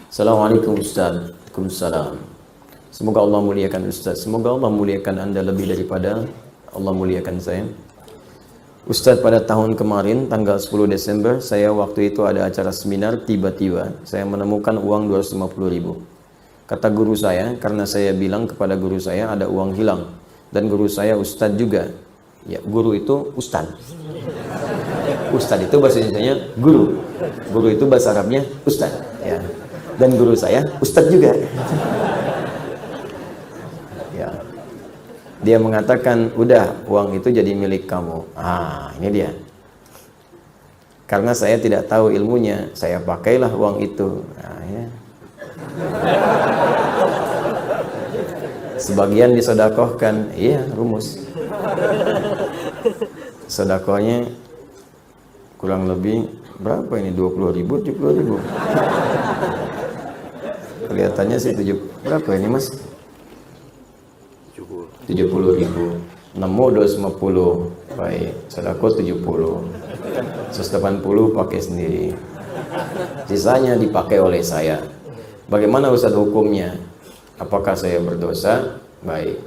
Assalamualaikum Ustaz. Waalaikumsalam. Semoga Allah muliakan Ustaz. Semoga Allah muliakan Anda lebih daripada Allah muliakan saya. Ustaz, pada tahun kemarin tanggal 10 Desember saya waktu itu ada acara seminar, tiba-tiba saya menemukan uang 250.000. Kata guru saya, karena saya bilang kepada guru saya ada uang hilang, dan guru saya Ustaz juga. Ya, guru itu Ustaz. Ustaz itu bahasa Indonesianya guru. Guru itu bahasa Arabnya Ustaz. Ya. Dan guru saya Ustaz juga. Ya. Dia mengatakan, udah uang itu jadi milik kamu. Ini dia. Karena saya tidak tahu ilmunya, saya pakailah uang itu. Ya. Sebagian disodakohkan. Iya, rumus. Sodakohnya kurang lebih berapa ini? 20.000, 70.000. Kelihatannya sih berapa ini Mas? 70.000. Nemu 250. Baik, sedekah 70. 180 pakai sendiri. Sisanya dipakai oleh saya. Bagaimana Ustaz hukumnya? Apakah saya berdosa? Baik.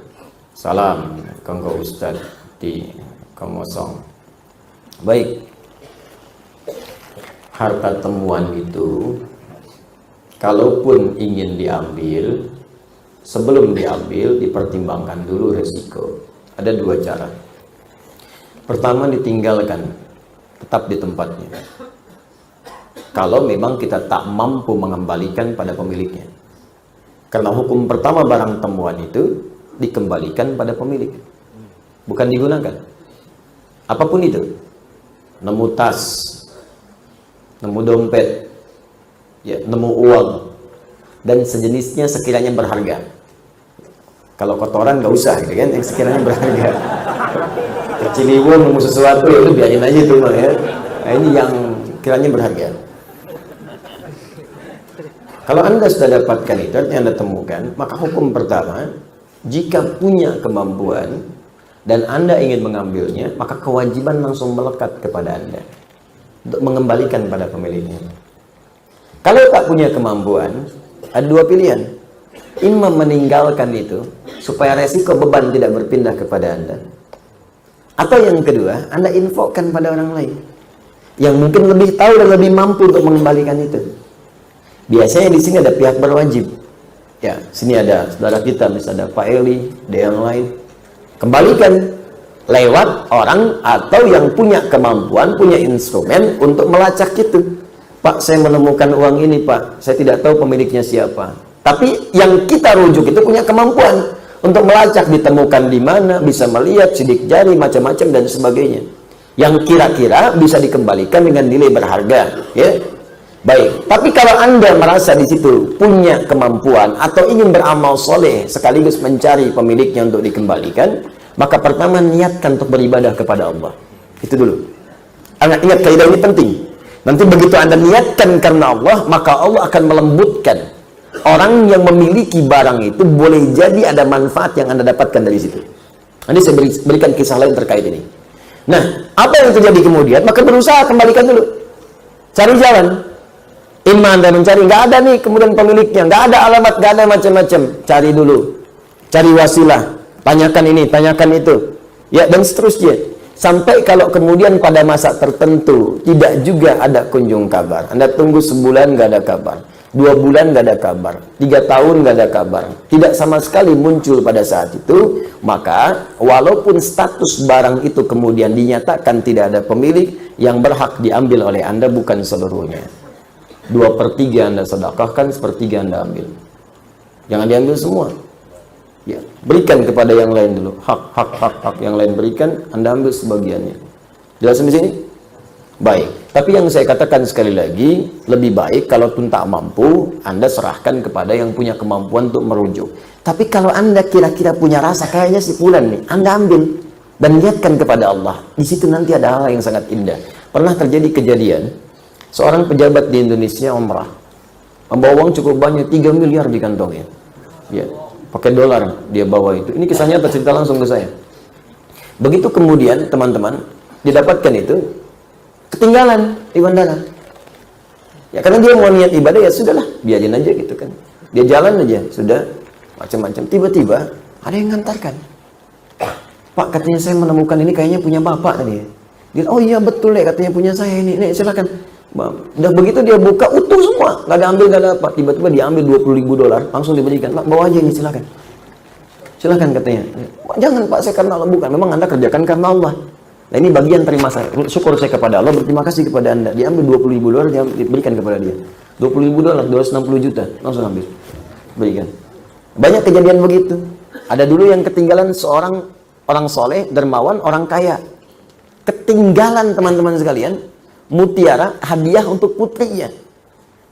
Salam kanggo Ustaz di Kongosong. Baik. Harta temuan itu kalaupun ingin diambil, sebelum diambil dipertimbangkan dulu resiko. Ada dua cara. Pertama, ditinggalkan, tetap di tempatnya. Kalau memang kita tak mampu mengembalikan pada pemiliknya. Karena hukum pertama barang temuan itu dikembalikan pada pemilik, bukan digunakan. Apapun itu, nemu tas, nemu dompet, ya, nemu uang dan sejenisnya sekiranya berharga. Kalau kotoran nggak usah, gitu kan? Yang sekiranya berharga. Keciliwung nemu sesuatu, ya itu biarin aja itu, ya. Nah, ini yang kiranya berharga. Kalau Anda sudah dapatkan itu, yang Anda temukan, maka hukum pertama, jika punya kemampuan dan Anda ingin mengambilnya, maka kewajiban langsung melekat kepada Anda untuk mengembalikan pada pemiliknya. Kalau tak punya kemampuan, ada dua pilihan. Imam meninggalkan itu supaya resiko beban tidak berpindah kepada Anda. Atau yang kedua, Anda infokkan pada orang lain yang mungkin lebih tahu dan lebih mampu untuk mengembalikan itu. Biasanya di sini ada pihak berwajib. Ya, sini ada saudara kita, misalnya ada Pak Eli, ada yang lain. Kembalikan lewat orang atau yang punya kemampuan, punya instrumen untuk melacak itu. Pak, saya menemukan uang ini, Pak. Saya tidak tahu pemiliknya siapa. Tapi yang kita rujuk itu punya kemampuan untuk melacak, ditemukan di mana, bisa melihat sidik jari, macam-macam dan sebagainya. Yang kira-kira bisa dikembalikan dengan nilai berharga, ya. Baik, tapi kalau Anda merasa di situ punya kemampuan atau ingin beramal soleh sekaligus mencari pemiliknya untuk dikembalikan, maka pertama niatkan untuk beribadah kepada Allah. Itu dulu. Anda ingat, kaidah ini penting. Nanti begitu Anda niatkan karena Allah, maka Allah akan melembutkan. Orang yang memiliki barang itu boleh jadi ada manfaat yang Anda dapatkan dari situ. Nanti saya berikan kisah lain terkait ini. Nah, apa yang terjadi kemudian? Maka berusaha kembalikan dulu. Cari jalan. Imam Anda mencari, nggak ada nih kemudian pemiliknya, nggak ada alamat, nggak ada macam-macam. Cari dulu. Cari wasilah. Tanyakan ini, tanyakan itu. Ya, dan seterusnya. Sampai kalau kemudian pada masa tertentu tidak juga ada kunjung kabar. Anda tunggu sebulan nggak ada kabar, 2 bulan nggak ada kabar, 3 tahun nggak ada kabar, tidak sama sekali muncul pada saat itu, maka walaupun status barang itu kemudian dinyatakan tidak ada pemilik, yang berhak diambil oleh Anda bukan seluruhnya. 2/3 Anda sedekahkan, 1/3 Anda ambil. Jangan diambil semua. Ya, berikan kepada yang lain dulu. Hak yang lain berikan, Anda ambil sebagiannya. Jelas di sini? Baik. Tapi yang saya katakan sekali lagi, lebih baik kalaupun tak mampu, Anda serahkan kepada yang punya kemampuan untuk merujuk. Tapi kalau Anda kira-kira punya rasa, kayaknya si fulan nih, Anda ambil dan niatkan kepada Allah. Di situ nanti ada hal yang sangat indah. Pernah terjadi kejadian, seorang pejabat di Indonesia umrah, membawa uang cukup banyak, 3 miliar di kantongnya. Ya. Pakai dolar dia bawa itu. Ini kisahnya tercerita langsung ke saya. Begitu kemudian teman-teman didapatkan itu, ketinggalan di bandara. Ya karena dia mau niat ibadah, ya sudahlah, biarin aja gitu kan. Dia jalan aja, sudah macam-macam. Tiba-tiba ada yang ngantarkan. Pak, katanya saya menemukan ini kayaknya punya bapak tadi. Dia, oh iya betul ya, katanya punya saya ini. Nih silakan. Udah begitu dia buka utuh semua, nggak ada ambil, nggak ada apa. Tiba-tiba diambil $20.000, langsung diberikan. Pak, bawa aja ini, silakan. Silakan katanya. Jangan Pak, saya karena Allah, bukan. Memang Anda kerjakan karena Allah. Nah ini bagian terima saya. Syukur saya kepada Allah, berterima kasih kepada Anda. Diambil $20.000, dia diberikan kepada dia. $20.000, 260 juta, langsung ambil. Berikan. Banyak kejadian begitu. Ada dulu yang ketinggalan seorang orang soleh, dermawan, orang kaya. Ketinggalan teman-teman sekalian, mutiara hadiah untuk putrinya.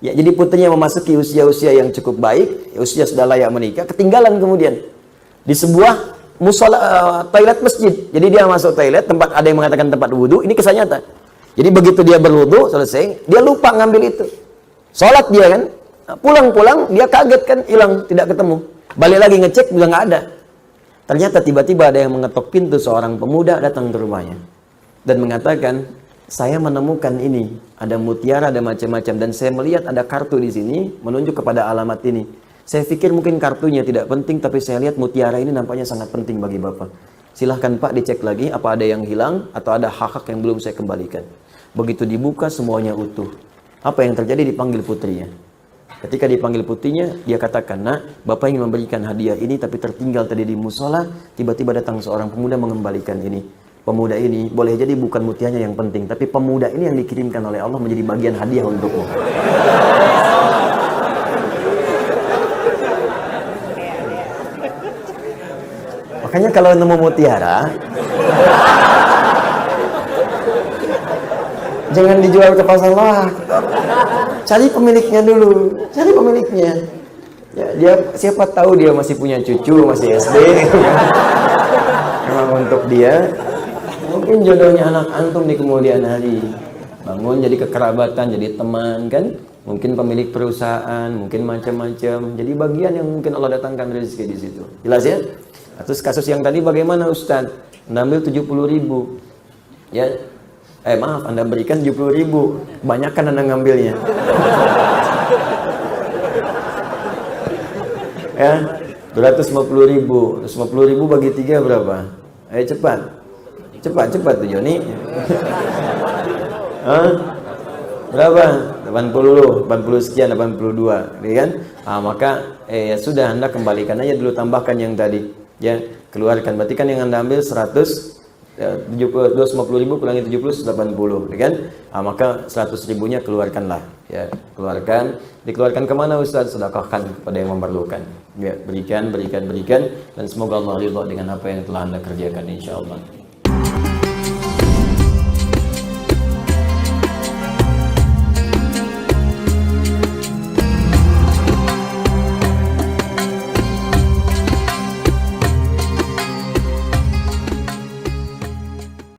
Ya, jadi putrinya memasuki usia-usia yang cukup baik, usia sudah layak menikah, ketinggalan kemudian di sebuah musola, toilet masjid. Jadi dia masuk toilet, tempat ada yang mengatakan tempat wudhu, ini kisah nyata. Jadi begitu dia berwudhu selesai, dia lupa ngambil itu. Sholat dia kan, pulang-pulang dia kaget kan, hilang, tidak ketemu. Balik lagi ngecek, udah nggak ada. Ternyata tiba-tiba ada yang mengetok pintu, seorang pemuda datang ke rumahnya dan mengatakan, saya menemukan ini, ada mutiara, ada macam-macam, dan saya melihat ada kartu di sini menunjuk kepada alamat ini. Saya pikir mungkin kartunya tidak penting, tapi saya lihat mutiara ini nampaknya sangat penting bagi Bapak. Silahkan Pak dicek lagi apa ada yang hilang atau ada hak-hak yang belum saya kembalikan. Begitu dibuka semuanya utuh. Apa yang terjadi? Dipanggil putrinya. Ketika dipanggil putrinya, dia katakan, nak, Bapak ingin memberikan hadiah ini tapi tertinggal tadi di musola, tiba-tiba datang seorang pemuda mengembalikan ini. Pemuda ini boleh jadi bukan mutiaranya yang penting, tapi pemuda ini yang dikirimkan oleh Allah menjadi bagian hadiah untukmu. Makanya kalau nemu mutiara, jangan dijual ke pasar lah. Cari pemiliknya dulu, cari pemiliknya. Ya, dia siapa tahu dia masih punya cucu, masih SD. Memang untuk dia, mungkin jodohnya anak antum di kemudian hari. Bangun jadi kekerabatan, jadi teman kan? Mungkin pemilik perusahaan, mungkin macam-macam. Jadi bagian yang mungkin Allah datangkan rezeki di situ. Jelas ya? Terus kasus yang tadi bagaimana Ustaz? Anda ambil 70.000. Ya. Maaf, Anda berikan 70.000. Banyakkan Anda ngambilnya. Ya, 250.000. 250.000 bagi 3 berapa? Ayo cepat. Cepat tuh Joni. Berapa? 80 sekian, 82, ya kan? Maka ya sudah, Anda kembalikan aja dulu, tambahkan yang tadi. Ya, keluarkan. Berarti kan yang Anda ambil 250.000 kurangi 70, 80, ya kan? Maka 100.000-nya keluarkanlah. Ya, keluarkan. Dikeluarkan kemana Ustaz? Sedekahkan kepada yang memerlukan. Ya, berikan, dan semoga Allah ridha dengan apa yang telah Anda kerjakan insyaallah.